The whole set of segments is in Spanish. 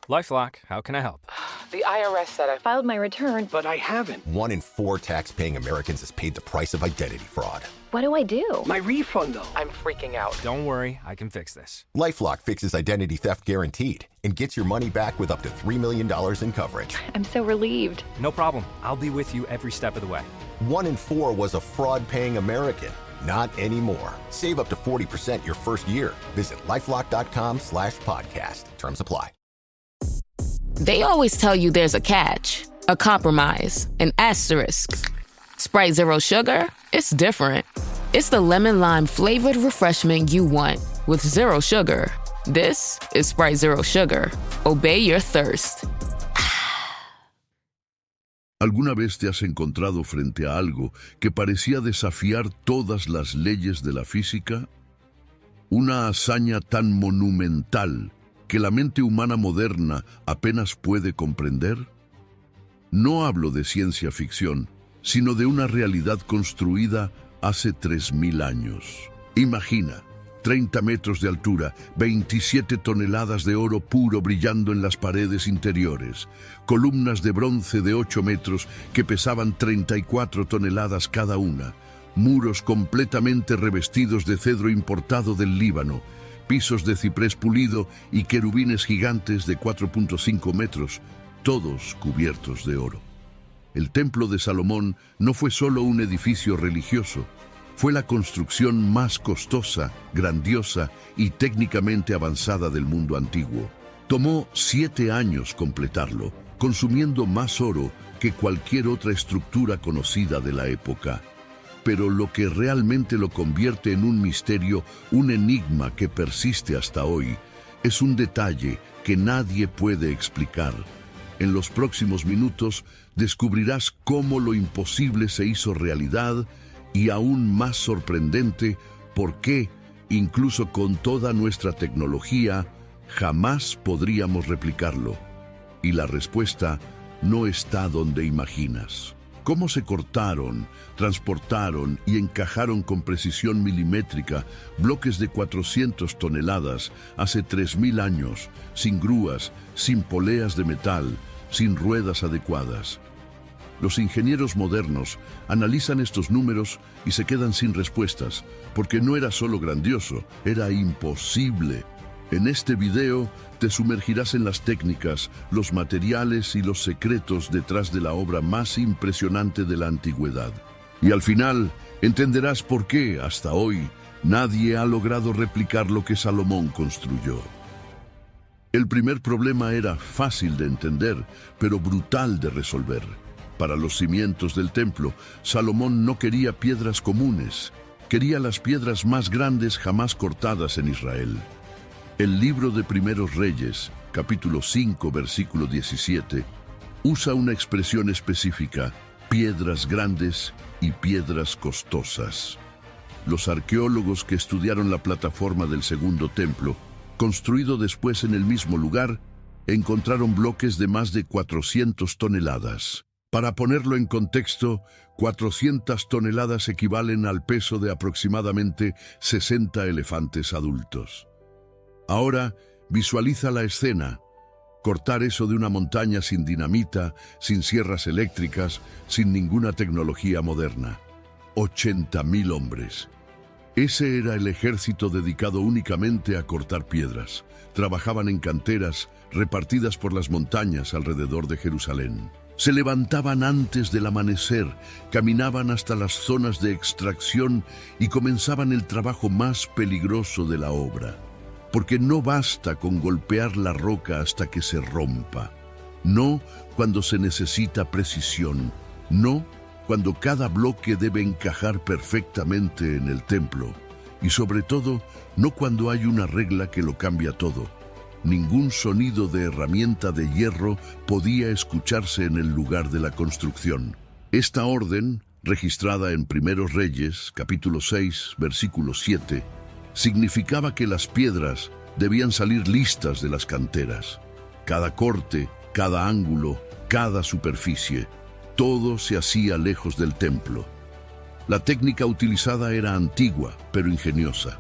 LifeLock, how can I help? The IRS said I filed my return, but I haven't. 1 in 4 tax-paying Americans has paid the price of identity fraud. What do I do? My refund, though. I'm freaking out. Don't worry, I can fix this. LifeLock fixes identity theft guaranteed and gets your money back with up to $3 million in coverage. I'm so relieved. No problem. I'll be with you every step of the way. 1 in 4 was a fraud-paying American. Not anymore. Save up to 40% your first year. Visit LifeLock.com/podcast. Terms apply. They always tell you there's a catch, a compromise, an asterisk. Sprite Zero Sugar? It's different. It's the lemon-lime flavored refreshment you want with zero sugar. This is Sprite Zero Sugar. Obey your thirst. ¿Alguna vez te has encontrado frente a algo que parecía desafiar todas las leyes de la física? Una hazaña tan monumental que la mente humana moderna apenas puede comprender. No hablo de ciencia ficción, sino de una realidad construida hace 3000 años. Imagina, 30 metros de altura, 27 toneladas de oro puro brillando en las paredes interiores, columnas de bronce de 8 metros que pesaban 34 toneladas cada una, muros completamente revestidos de cedro importado del Líbano, pisos de ciprés pulido y querubines gigantes de 4.5 metros, todos cubiertos de oro. El Templo de Salomón no fue solo un edificio religioso, fue la construcción más costosa, grandiosa y técnicamente avanzada del mundo antiguo. Tomó 7 años completarlo, consumiendo más oro que cualquier otra estructura conocida de la época. Pero lo que realmente lo convierte en un misterio, un enigma que persiste hasta hoy, es un detalle que nadie puede explicar. En los próximos minutos descubrirás cómo lo imposible se hizo realidad y aún más sorprendente, por qué, incluso con toda nuestra tecnología, jamás podríamos replicarlo. Y la respuesta no está donde imaginas. Cómo se cortaron, transportaron y encajaron con precisión milimétrica bloques de 400 toneladas hace 3000 años, sin grúas, sin poleas de metal, sin ruedas adecuadas. Los ingenieros modernos analizan estos números y se quedan sin respuestas, porque no era solo grandioso, era imposible. En este video te sumergirás en las técnicas, los materiales y los secretos detrás de la obra más impresionante de la antigüedad. Y al final entenderás por qué, hasta hoy, nadie ha logrado replicar lo que Salomón construyó. El primer problema era fácil de entender, pero brutal de resolver. Para los cimientos del templo, Salomón no quería piedras comunes, quería las piedras más grandes jamás cortadas en Israel. El libro de Primeros Reyes, capítulo 5, versículo 17, usa una expresión específica, piedras grandes y piedras costosas. Los arqueólogos que estudiaron la plataforma del segundo templo, construido después en el mismo lugar, encontraron bloques de más de 400 toneladas. Para ponerlo en contexto, 400 toneladas equivalen al peso de aproximadamente 60 elefantes adultos. Ahora, visualiza la escena. Cortar eso de una montaña sin dinamita, sin sierras eléctricas, sin ninguna tecnología moderna. 80.000 hombres. Ese era el ejército dedicado únicamente a cortar piedras. Trabajaban en canteras repartidas por las montañas alrededor de Jerusalén. Se levantaban antes del amanecer, caminaban hasta las zonas de extracción y comenzaban el trabajo más peligroso de la obra. Porque no basta con golpear la roca hasta que se rompa. No cuando se necesita precisión. No cuando cada bloque debe encajar perfectamente en el templo. Y sobre todo, no cuando hay una regla que lo cambia todo. Ningún sonido de herramienta de hierro podía escucharse en el lugar de la construcción. Esta orden, registrada en Primeros Reyes, capítulo 6, versículo 7, significaba que las piedras debían salir listas de las canteras. Cada corte, cada ángulo, cada superficie, todo se hacía lejos del templo. La técnica utilizada era antigua, pero ingeniosa.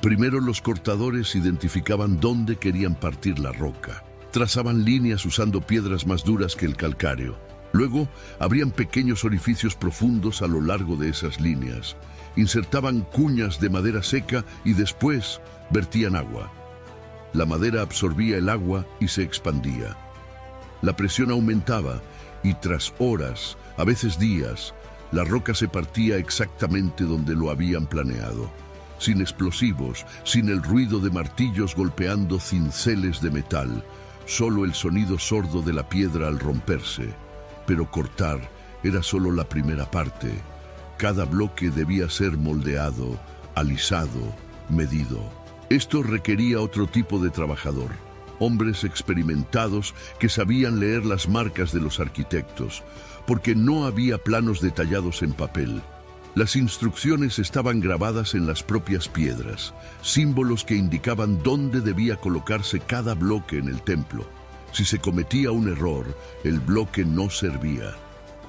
Primero los cortadores identificaban dónde querían partir la roca. Trazaban líneas usando piedras más duras que el calcáreo. Luego, abrían pequeños orificios profundos a lo largo de esas líneas. Insertaban cuñas de madera seca y después vertían agua. La madera absorbía el agua y se expandía. La presión aumentaba y tras horas, a veces días, la roca se partía exactamente donde lo habían planeado. Sin explosivos, sin el ruido de martillos golpeando cinceles de metal, solo el sonido sordo de la piedra al romperse. Pero cortar era solo la primera parte. Cada bloque debía ser moldeado, alisado, medido. Esto requería otro tipo de trabajador. Hombres experimentados que sabían leer las marcas de los arquitectos, porque no había planos detallados en papel. Las instrucciones estaban grabadas en las propias piedras, símbolos que indicaban dónde debía colocarse cada bloque en el templo. Si se cometía un error, el bloque no servía.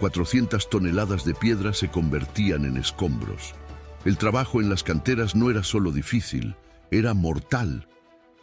400 toneladas de piedra se convertían en escombros. El trabajo en las canteras no era solo difícil, era mortal.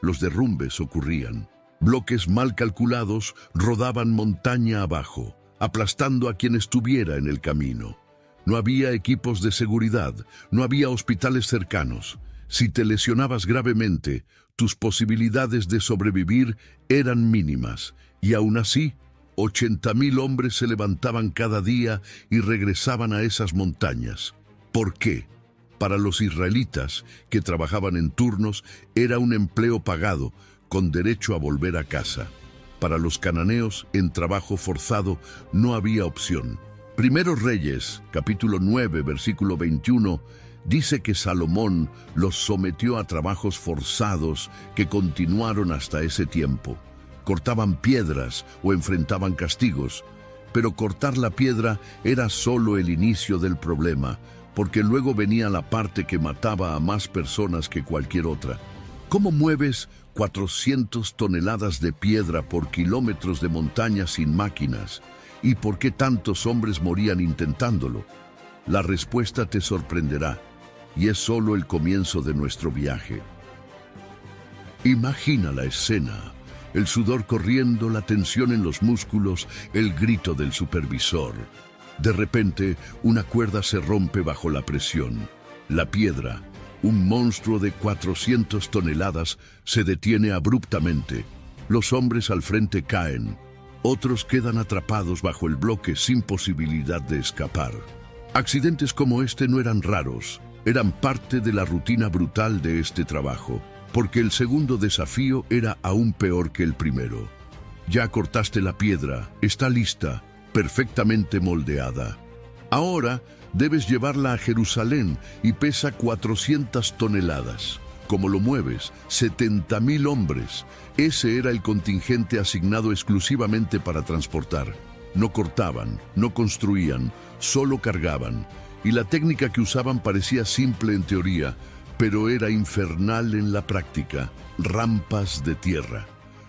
Los derrumbes ocurrían. Bloques mal calculados rodaban montaña abajo, aplastando a quien estuviera en el camino. No había equipos de seguridad, no había hospitales cercanos. Si te lesionabas gravemente, tus posibilidades de sobrevivir eran mínimas, y aún así, 80.000 hombres se levantaban cada día y regresaban a esas montañas. ¿Por qué? Para los israelitas, que trabajaban en turnos, era un empleo pagado, con derecho a volver a casa. Para los cananeos, en trabajo forzado, no había opción. Primeros Reyes, capítulo 9, versículo 21, dice que Salomón los sometió a trabajos forzados que continuaron hasta ese tiempo. Cortaban piedras o enfrentaban castigos, pero cortar la piedra era solo el inicio del problema, porque luego venía la parte que mataba a más personas que cualquier otra. ¿Cómo mueves 400 toneladas de piedra por kilómetros de montaña sin máquinas? ¿Y por qué tantos hombres morían intentándolo? La respuesta te sorprenderá, y es solo el comienzo de nuestro viaje. Imagina la escena. El sudor corriendo, la tensión en los músculos, el grito del supervisor. De repente, una cuerda se rompe bajo la presión. La piedra, un monstruo de 400 toneladas, se detiene abruptamente. Los hombres al frente caen. Otros quedan atrapados bajo el bloque sin posibilidad de escapar. Accidentes como este no eran raros, eran parte de la rutina brutal de este trabajo, porque el segundo desafío era aún peor que el primero. Ya cortaste la piedra, está lista, perfectamente moldeada. Ahora debes llevarla a Jerusalén y pesa 400 toneladas. ¿Cómo lo mueves? 70.000 hombres. Ese era el contingente asignado exclusivamente para transportar. No cortaban, no construían, solo cargaban. Y la técnica que usaban parecía simple en teoría, pero era infernal en la práctica. Rampas de tierra.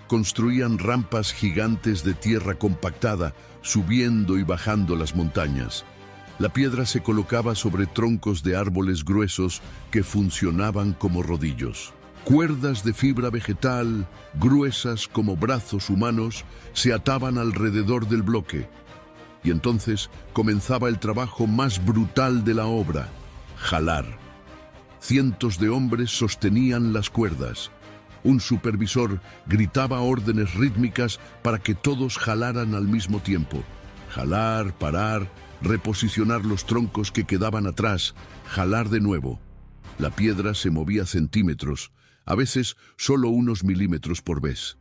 Construían rampas gigantes de tierra compactada, subiendo y bajando las montañas. La piedra se colocaba sobre troncos de árboles gruesos que funcionaban como rodillos. Cuerdas de fibra vegetal, gruesas como brazos humanos, se ataban alrededor del bloque. Y entonces comenzaba el trabajo más brutal de la obra: jalar. Cientos de hombres sostenían las cuerdas. Un supervisor gritaba órdenes rítmicas para que todos jalaran al mismo tiempo. Jalar, parar, reposicionar los troncos que quedaban atrás, jalar de nuevo. La piedra se movía centímetros, a veces solo unos milímetros por vez.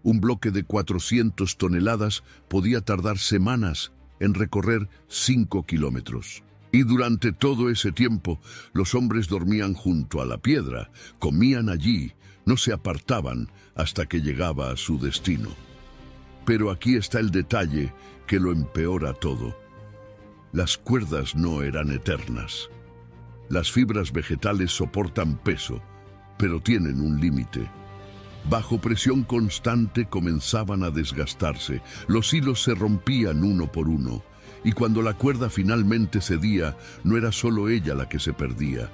Un bloque de 400 toneladas podía tardar semanas en recorrer 5 kilómetros. Y durante todo ese tiempo, los hombres dormían junto a la piedra, comían allí, no se apartaban hasta que llegaba a su destino. Pero aquí está el detalle que lo empeora todo. Las cuerdas no eran eternas. Las fibras vegetales soportan peso, pero tienen un límite. Bajo presión constante comenzaban a desgastarse, los hilos se rompían uno por uno, y cuando la cuerda finalmente cedía, no era solo ella la que se perdía.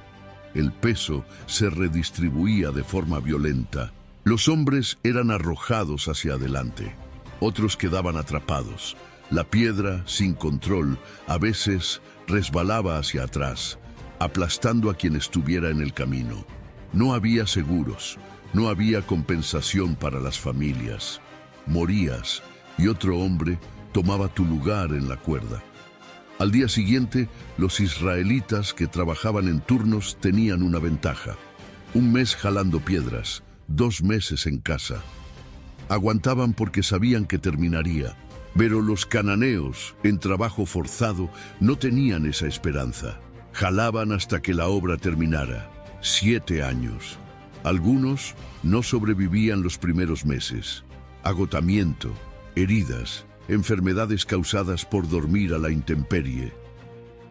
El peso se redistribuía de forma violenta. Los hombres eran arrojados hacia adelante, otros quedaban atrapados. La piedra, sin control, a veces resbalaba hacia atrás, aplastando a quien estuviera en el camino. No había seguros, no había compensación para las familias. Morías y otro hombre tomaba tu lugar en la cuerda. Al día siguiente, los israelitas que trabajaban en turnos tenían una ventaja. Un mes jalando piedras, 2 meses en casa. Aguantaban porque sabían que terminaría, pero los cananeos, en trabajo forzado, no tenían esa esperanza. Jalaban hasta que la obra terminara. 7 años. Algunos no sobrevivían los primeros meses. Agotamiento, heridas, enfermedades causadas por dormir a la intemperie.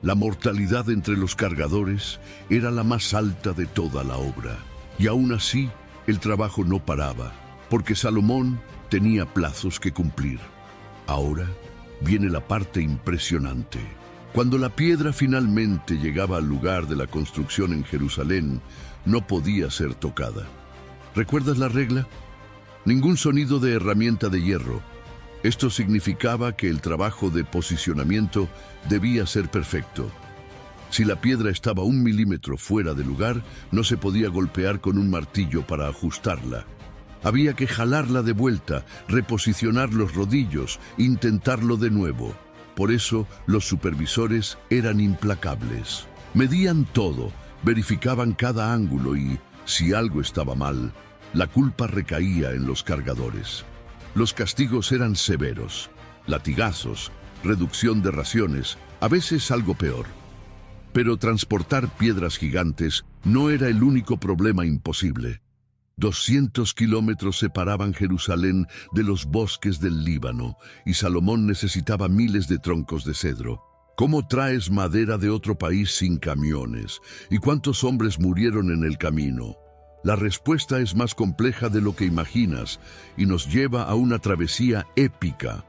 La mortalidad entre los cargadores era la más alta de toda la obra. Y aún así, el trabajo no paraba, porque Salomón tenía plazos que cumplir. Ahora viene la parte impresionante. Cuando la piedra finalmente llegaba al lugar de la construcción en Jerusalén, no podía ser tocada. ¿Recuerdas la regla? Ningún sonido de herramienta de hierro. Esto significaba que el trabajo de posicionamiento debía ser perfecto. Si la piedra estaba 1 milímetro fuera de lugar, no se podía golpear con un martillo para ajustarla. Había que jalarla de vuelta, reposicionar los rodillos, intentarlo de nuevo. Por eso, los supervisores eran implacables. Medían todo, verificaban cada ángulo y, si algo estaba mal, la culpa recaía en los cargadores. Los castigos eran severos, latigazos, reducción de raciones, a veces algo peor. Pero transportar piedras gigantes no era el único problema imposible. 200 kilómetros separaban Jerusalén de los bosques del Líbano, y Salomón necesitaba miles de troncos de cedro. ¿Cómo traes madera de otro país sin camiones? ¿Y cuántos hombres murieron en el camino? La respuesta es más compleja de lo que imaginas y nos lleva a una travesía épica.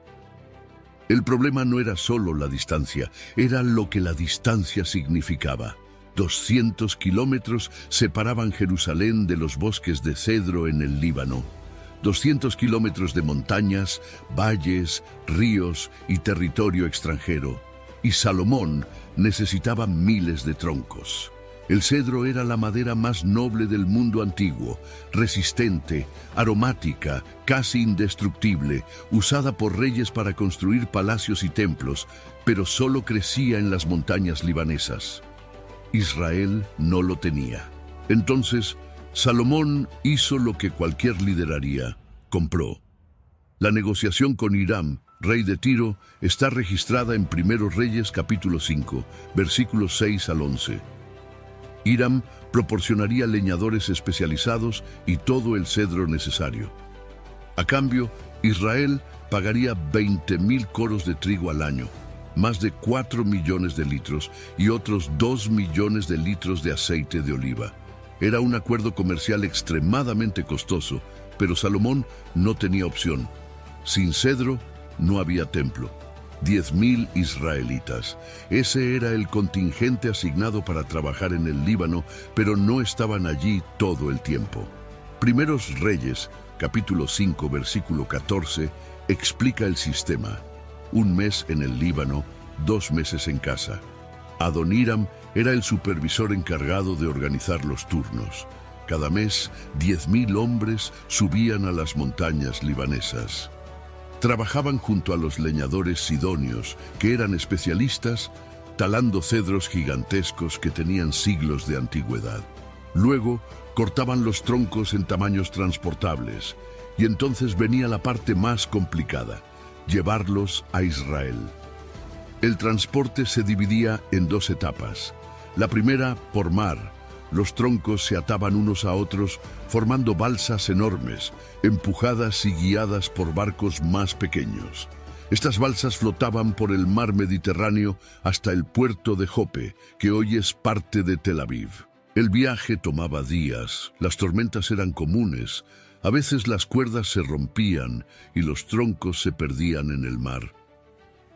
El problema no era solo la distancia, era lo que la distancia significaba. 200 kilómetros separaban Jerusalén de los bosques de cedro en el Líbano. 200 kilómetros de montañas, valles, ríos y territorio extranjero. Y Salomón necesitaba miles de troncos. El cedro era la madera más noble del mundo antiguo, resistente, aromática, casi indestructible, usada por reyes para construir palacios y templos, pero solo crecía en las montañas libanesas. Israel no lo tenía. Entonces, Salomón hizo lo que cualquier líder haría, compró. La negociación con Hiram, rey de Tiro, está registrada en 1 Reyes capítulo 5, versículos 6 al 11. Hiram proporcionaría leñadores especializados y todo el cedro necesario. A cambio, Israel pagaría 20,000 coros de trigo al año, más de 4 millones de litros y otros 2 millones de litros de aceite de oliva. Era un acuerdo comercial extremadamente costoso, pero Salomón no tenía opción. Sin cedro, no había templo. 10,000 israelitas. Ese era el contingente asignado para trabajar en el Líbano, pero no estaban allí todo el tiempo. Primeros Reyes, capítulo 5, versículo 14, explica el sistema. 1 mes en el Líbano, 2 meses en casa. Adoniram era el supervisor encargado de organizar los turnos. Cada mes, 10,000 hombres subían a las montañas libanesas. Trabajaban junto a los leñadores sidonios, que eran especialistas, talando cedros gigantescos que tenían siglos de antigüedad. Luego, cortaban los troncos en tamaños transportables, y entonces venía la parte más complicada, llevarlos a Israel. El transporte se dividía en 2 etapas. La primera, por mar. Los troncos se ataban unos a otros, formando balsas enormes, empujadas y guiadas por barcos más pequeños. Estas balsas flotaban por el mar Mediterráneo hasta el puerto de Jope, que hoy es parte de Tel Aviv. El viaje tomaba días, las tormentas eran comunes, a veces las cuerdas se rompían y los troncos se perdían en el mar.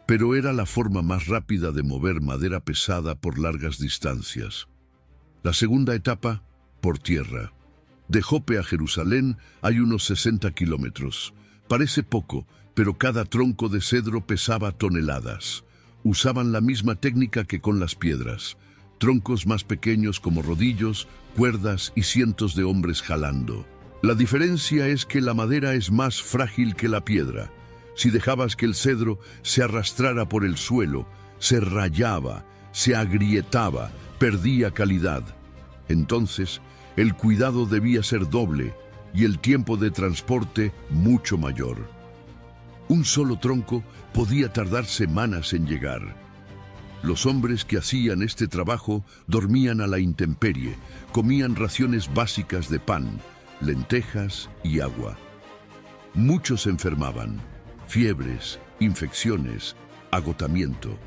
Pero era la forma más rápida de mover madera pesada por largas distancias. La segunda etapa, por tierra. De Jope a Jerusalén hay unos 60 kilómetros. Parece poco, pero cada tronco de cedro pesaba toneladas. Usaban la misma técnica que con las piedras. Troncos más pequeños como rodillos, cuerdas y cientos de hombres jalando. La diferencia es que la madera es más frágil que la piedra. Si dejabas que el cedro se arrastrara por el suelo, se rayaba, se agrietaba, perdía calidad. Entonces, el cuidado debía ser doble y el tiempo de transporte mucho mayor. Un solo tronco podía tardar semanas en llegar. Los hombres que hacían este trabajo dormían a la intemperie, comían raciones básicas de pan, lentejas y agua. Muchos se enfermaban, fiebres, infecciones, agotamiento.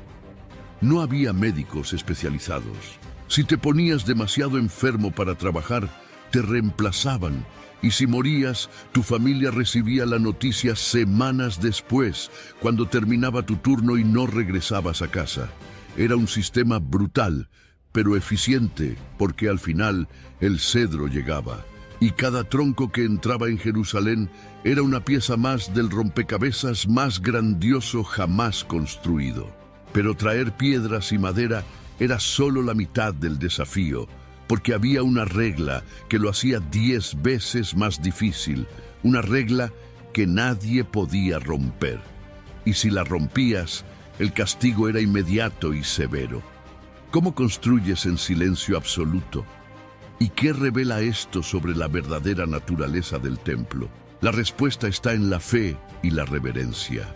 No había médicos especializados. Si te ponías demasiado enfermo para trabajar, te reemplazaban, y si morías, tu familia recibía la noticia semanas después, cuando terminaba tu turno y no regresabas a casa. Era un sistema brutal, pero eficiente, porque al final el cedro llegaba, y cada tronco que entraba en Jerusalén era una pieza más del rompecabezas más grandioso jamás construido. Pero traer piedras y madera era solo la mitad del desafío, porque había una regla que lo hacía 10 veces más difícil, una regla que nadie podía romper. Y si la rompías, el castigo era inmediato y severo. ¿Cómo construyes en silencio absoluto? ¿Y qué revela esto sobre la verdadera naturaleza del templo? La respuesta está en la fe y la reverencia.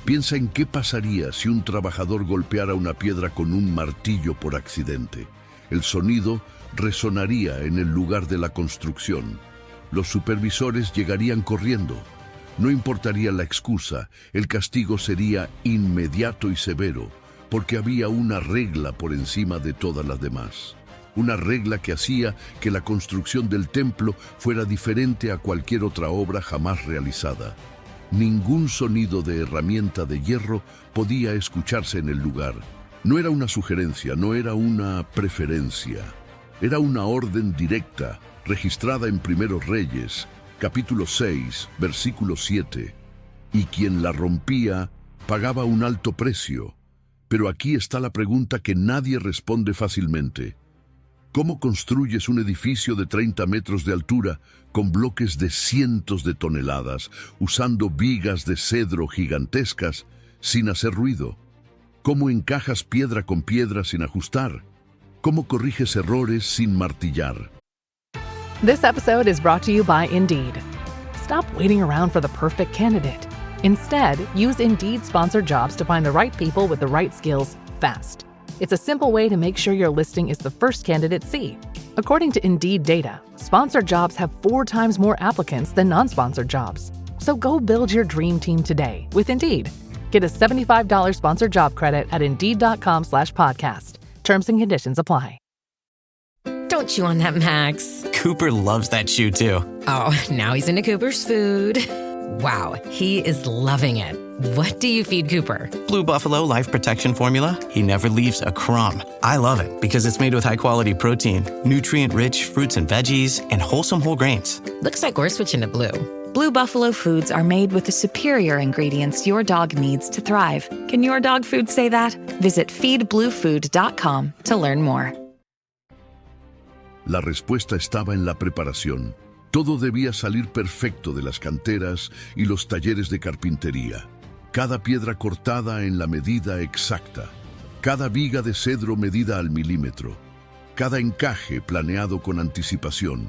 Piensa en qué pasaría si un trabajador golpeara una piedra con un martillo por accidente. El sonido resonaría en el lugar de la construcción. Los supervisores llegarían corriendo. No importaría la excusa, el castigo sería inmediato y severo, porque había una regla por encima de todas las demás. Una regla que hacía que la construcción del templo fuera diferente a cualquier otra obra jamás realizada. Ningún sonido de herramienta de hierro podía escucharse en el lugar. No era una sugerencia, no era una preferencia. Era una orden directa, registrada en Primeros Reyes, capítulo 6, versículo 7. Y quien la rompía pagaba un alto precio. Pero aquí está la pregunta que nadie responde fácilmente. ¿Cómo construyes un edificio de 30 metros de altura con bloques de cientos de toneladas, usando vigas de cedro gigantescas, sin hacer ruido? ¿Cómo encajas piedra con piedra sin ajustar? ¿Cómo corriges errores sin martillar? This episode is brought to you by Indeed. Stop waiting around for the perfect candidate. Instead, use Indeed sponsored jobs to find the right people with the right skills fast. It's a simple way to make sure your listing is the first candidates see. According to Indeed data, sponsored jobs have 4 times more applicants than non-sponsored jobs. So go build your dream team today with Indeed. Get a $75 sponsored job credit at Indeed.com/podcast. Terms and conditions apply. Don't chew on that, Max. Cooper loves that chew too. Oh, now he's into Cooper's food. Wow, he is loving it. What do you feed Cooper? Blue Buffalo Life Protection Formula. He never leaves a crumb. I love it because it's made with high-quality protein, nutrient-rich fruits and veggies, and wholesome whole grains. Looks like we're switching to Blue. Blue Buffalo foods are made with the superior ingredients your dog needs to thrive. Can your dog food say that? Visit feedbluefood.com to learn more. La respuesta estaba en la preparación. Todo debía salir perfecto de las canteras y los talleres de carpintería. Cada piedra cortada en la medida exacta. Cada viga de cedro medida al milímetro. Cada encaje planeado con anticipación.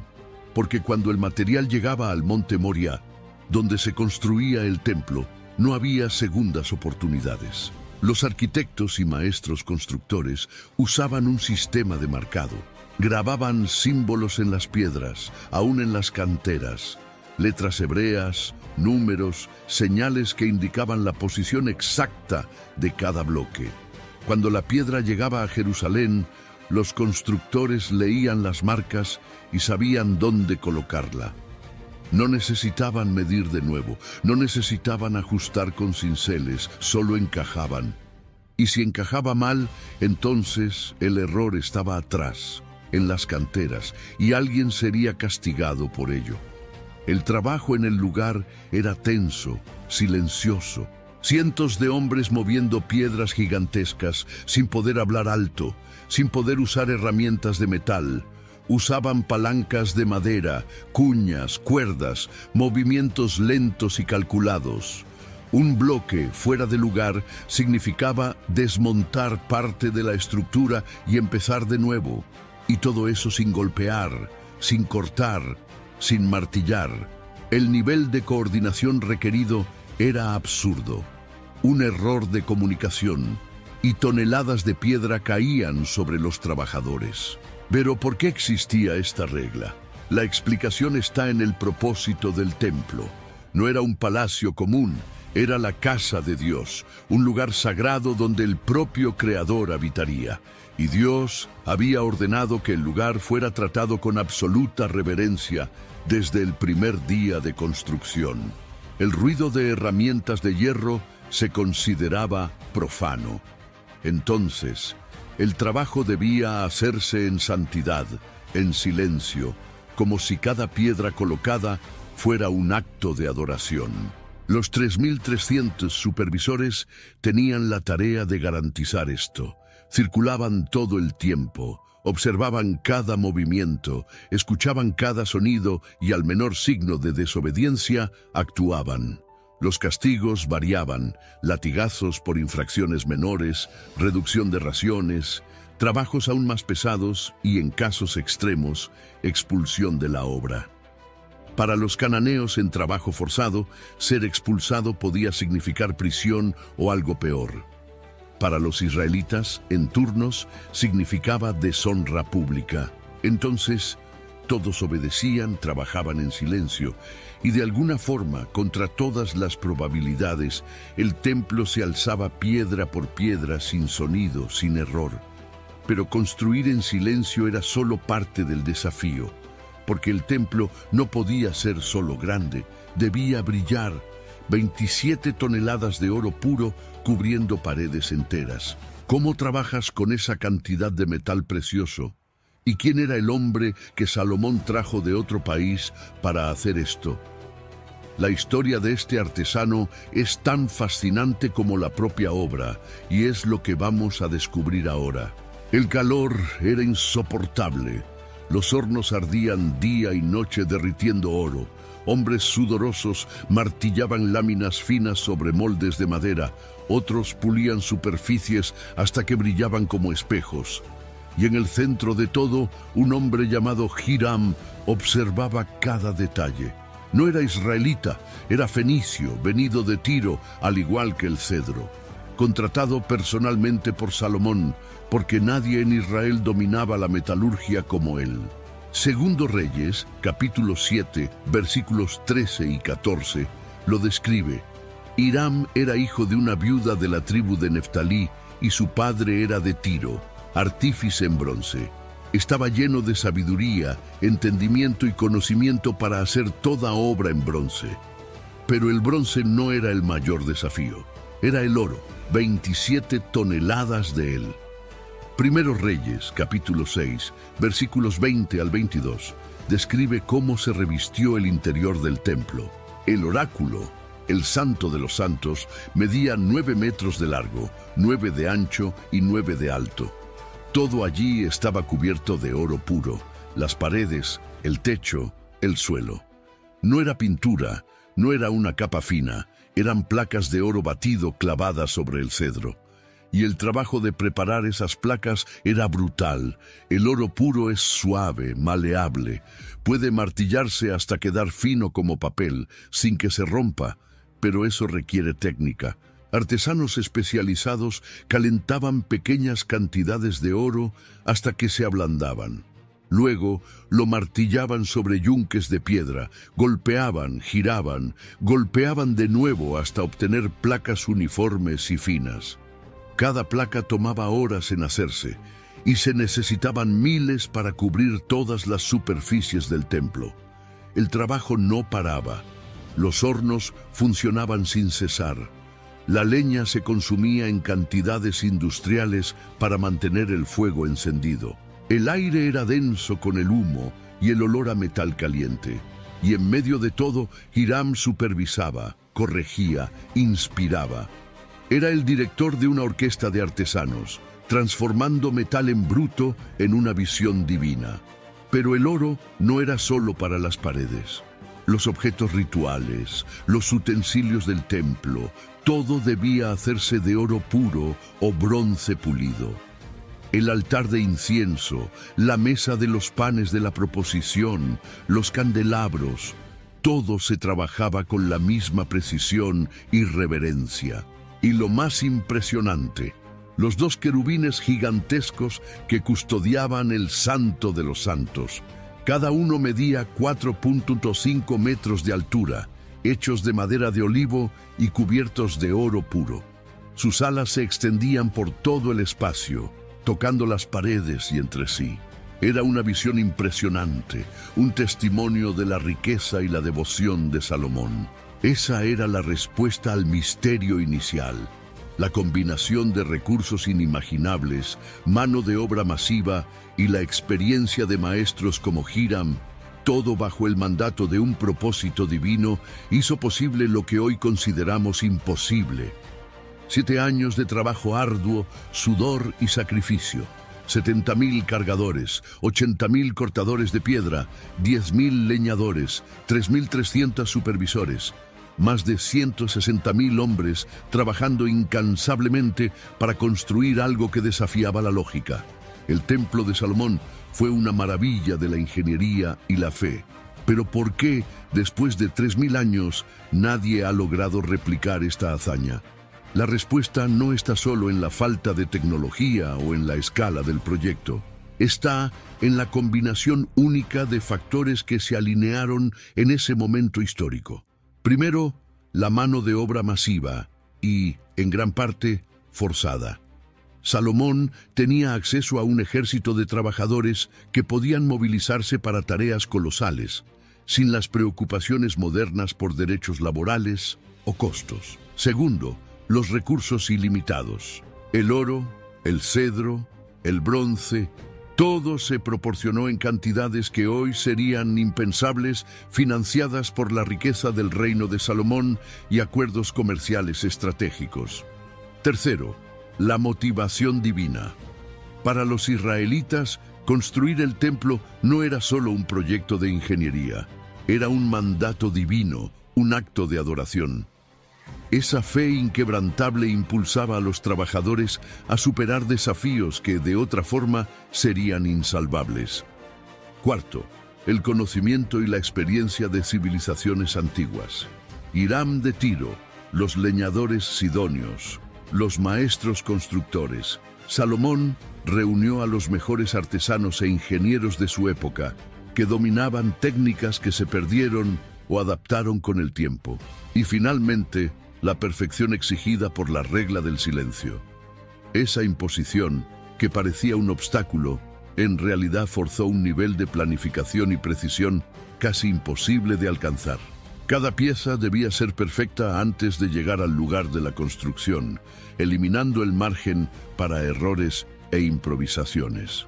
Porque cuando el material llegaba al monte Moria, donde se construía el templo, no había segundas oportunidades. Los arquitectos y maestros constructores usaban un sistema de marcado. Grababan símbolos en las piedras, aún en las canteras, letras hebreas, números, señales que indicaban la posición exacta de cada bloque. Cuando la piedra llegaba a Jerusalén, los constructores leían las marcas y sabían dónde colocarla. No necesitaban medir de nuevo, no necesitaban ajustar con cinceles, solo encajaban. Y si encajaba mal, entonces el error estaba atrás. en las canteras, y alguien sería castigado por ello. El trabajo en el lugar era tenso, silencioso. Cientos de hombres moviendo piedras gigantescas, sin poder hablar alto, sin poder usar herramientas de metal. Usaban palancas de madera, cuñas, cuerdas, movimientos lentos y calculados. Un bloque fuera de lugar significaba desmontar parte de la estructura y empezar de nuevo. Y todo eso sin golpear, sin cortar, sin martillar. El nivel de coordinación requerido era absurdo. Un error de comunicación y toneladas de piedra caían sobre los trabajadores. Pero ¿por qué existía esta regla? La explicación está en el propósito del templo. No era un palacio común, era la casa de Dios, un lugar sagrado donde el propio Creador habitaría. Y Dios había ordenado que el lugar fuera tratado con absoluta reverencia desde el primer día de construcción. El ruido de herramientas de hierro se consideraba profano. Entonces, el trabajo debía hacerse en santidad, en silencio, como si cada piedra colocada fuera un acto de adoración. Los 3.300 supervisores tenían la tarea de garantizar esto. Circulaban todo el tiempo, observaban cada movimiento, escuchaban cada sonido y al menor signo de desobediencia actuaban. Los castigos variaban: latigazos por infracciones menores, reducción de raciones, trabajos aún más pesados y, en casos extremos, expulsión de la obra. Para los cananeos en trabajo forzado, ser expulsado podía significar prisión o algo peor. Para los israelitas, en turnos, significaba deshonra pública. Entonces, todos obedecían, trabajaban en silencio, y de alguna forma, contra todas las probabilidades, el templo se alzaba piedra por piedra, sin sonido, sin error. Pero construir en silencio era solo parte del desafío, porque el templo no podía ser solo grande, debía brillar. 27 toneladas de oro puro cubriendo paredes enteras. ¿Cómo trabajas con esa cantidad de metal precioso? ¿Y quién era el hombre que Salomón trajo de otro país para hacer esto? La historia de este artesano es tan fascinante como la propia obra, y es lo que vamos a descubrir ahora. El calor era insoportable. Los hornos ardían día y noche derritiendo oro. Hombres sudorosos martillaban láminas finas sobre moldes de madera. Otros pulían superficies hasta que brillaban como espejos. Y en el centro de todo, un hombre llamado Hiram observaba cada detalle. No era israelita, era fenicio, venido de Tiro, al igual que el cedro. Contratado personalmente por Salomón, porque nadie en Israel dominaba la metalurgia como él. Segundo Reyes, capítulo 7, versículos 13 y 14, lo describe. Hiram era hijo de una viuda de la tribu de Neftalí, y su padre era de Tiro, artífice en bronce. Estaba lleno de sabiduría, entendimiento y conocimiento para hacer toda obra en bronce. Pero el bronce no era el mayor desafío, era el oro, 27 toneladas de él. Primero Reyes, capítulo 6, versículos 20 al 22, describe cómo se revistió el interior del templo. El oráculo, el santo de los santos, medía 9 metros de largo, 9 de ancho y 9 de alto. Todo allí estaba cubierto de oro puro, las paredes, el techo, el suelo. No era pintura, no era una capa fina, eran placas de oro batido clavadas sobre el cedro. Y el trabajo de preparar esas placas era brutal. El oro puro es suave, maleable, puede martillarse hasta quedar fino como papel, sin que se rompa, pero eso requiere técnica. Artesanos especializados calentaban pequeñas cantidades de oro hasta que se ablandaban. Luego lo martillaban sobre yunques de piedra, golpeaban, giraban, golpeaban de nuevo hasta obtener placas uniformes y finas. Cada placa tomaba horas en hacerse, y se necesitaban miles para cubrir todas las superficies del templo. El trabajo no paraba. Los hornos funcionaban sin cesar. La leña se consumía en cantidades industriales para mantener el fuego encendido. El aire era denso con el humo y el olor a metal caliente. Y en medio de todo, Hiram supervisaba, corregía, inspiraba. Era el director de una orquesta de artesanos, transformando metal en bruto en una visión divina. Pero el oro no era solo para las paredes. Los objetos rituales, los utensilios del templo, todo debía hacerse de oro puro o bronce pulido. El altar de incienso, la mesa de los panes de la proposición, los candelabros, todo se trabajaba con la misma precisión y reverencia. Y lo más impresionante, los 2 querubines gigantescos que custodiaban el Santo de los Santos. Cada uno medía 4.5 metros de altura, hechos de madera de olivo y cubiertos de oro puro. Sus alas se extendían por todo el espacio, tocando las paredes y entre sí. Era una visión impresionante, un testimonio de la riqueza y la devoción de Salomón. Esa era la respuesta al misterio inicial. La combinación de recursos inimaginables, mano de obra masiva y la experiencia de maestros como Hiram, todo bajo el mandato de un propósito divino, hizo posible lo que hoy consideramos imposible. 7 años de trabajo arduo, sudor y sacrificio. 70.000 cargadores, 80.000 cortadores de piedra, 10.000 leñadores, 3.300 supervisores. Más de 160.000 hombres trabajando incansablemente para construir algo que desafiaba la lógica. El Templo de Salomón fue una maravilla de la ingeniería y la fe. Pero ¿por qué, después de 3.000 años, nadie ha logrado replicar esta hazaña? La respuesta no está solo en la falta de tecnología o en la escala del proyecto. Está en la combinación única de factores que se alinearon en ese momento histórico. Primero, la mano de obra masiva y, en gran parte, forzada. Salomón tenía acceso a un ejército de trabajadores que podían movilizarse para tareas colosales, sin las preocupaciones modernas por derechos laborales o costos. Segundo, los recursos ilimitados. El oro, el cedro, el bronce, todo se proporcionó en cantidades que hoy serían impensables, financiadas por la riqueza del reino de Salomón y acuerdos comerciales estratégicos. Tercero, la motivación divina. Para los israelitas, construir el templo no era solo un proyecto de ingeniería, era un mandato divino, un acto de adoración. Esa fe inquebrantable impulsaba a los trabajadores a superar desafíos que de otra forma serían insalvables. Cuarto, el conocimiento y la experiencia de civilizaciones antiguas. Hiram de Tiro, los leñadores sidonios, los maestros constructores. Salomón reunió a los mejores artesanos e ingenieros de su época, que dominaban técnicas que se perdieron o adaptaron con el tiempo. Y finalmente, la perfección exigida por la regla del silencio. Esa imposición, que parecía un obstáculo, en realidad forzó un nivel de planificación y precisión casi imposible de alcanzar. Cada pieza debía ser perfecta antes de llegar al lugar de la construcción, eliminando el margen para errores e improvisaciones.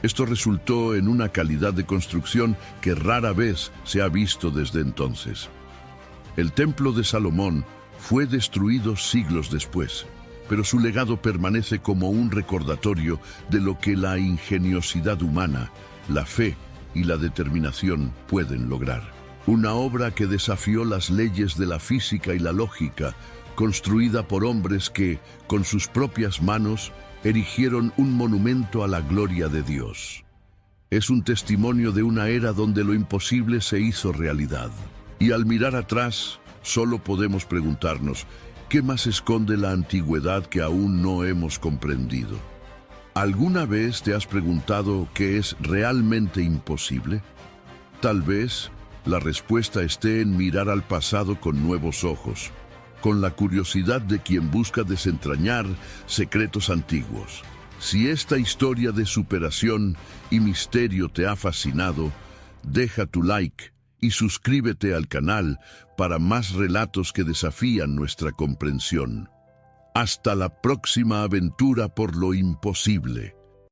Esto resultó en una calidad de construcción que rara vez se ha visto desde entonces. El Templo de Salomón fue destruido siglos después, pero su legado permanece como un recordatorio de lo que la ingeniosidad humana, la fe y la determinación pueden lograr. Una obra que desafió las leyes de la física y la lógica, construida por hombres que, con sus propias manos, erigieron un monumento a la gloria de Dios. Es un testimonio de una era donde lo imposible se hizo realidad. Y al mirar atrás, solo podemos preguntarnos, ¿qué más esconde la antigüedad que aún no hemos comprendido? ¿Alguna vez te has preguntado qué es realmente imposible? Tal vez la respuesta esté en mirar al pasado con nuevos ojos, con la curiosidad de quien busca desentrañar secretos antiguos. Si esta historia de superación y misterio te ha fascinado, deja tu like y suscríbete al canal para más relatos que desafían nuestra comprensión. Hasta la próxima aventura por lo imposible.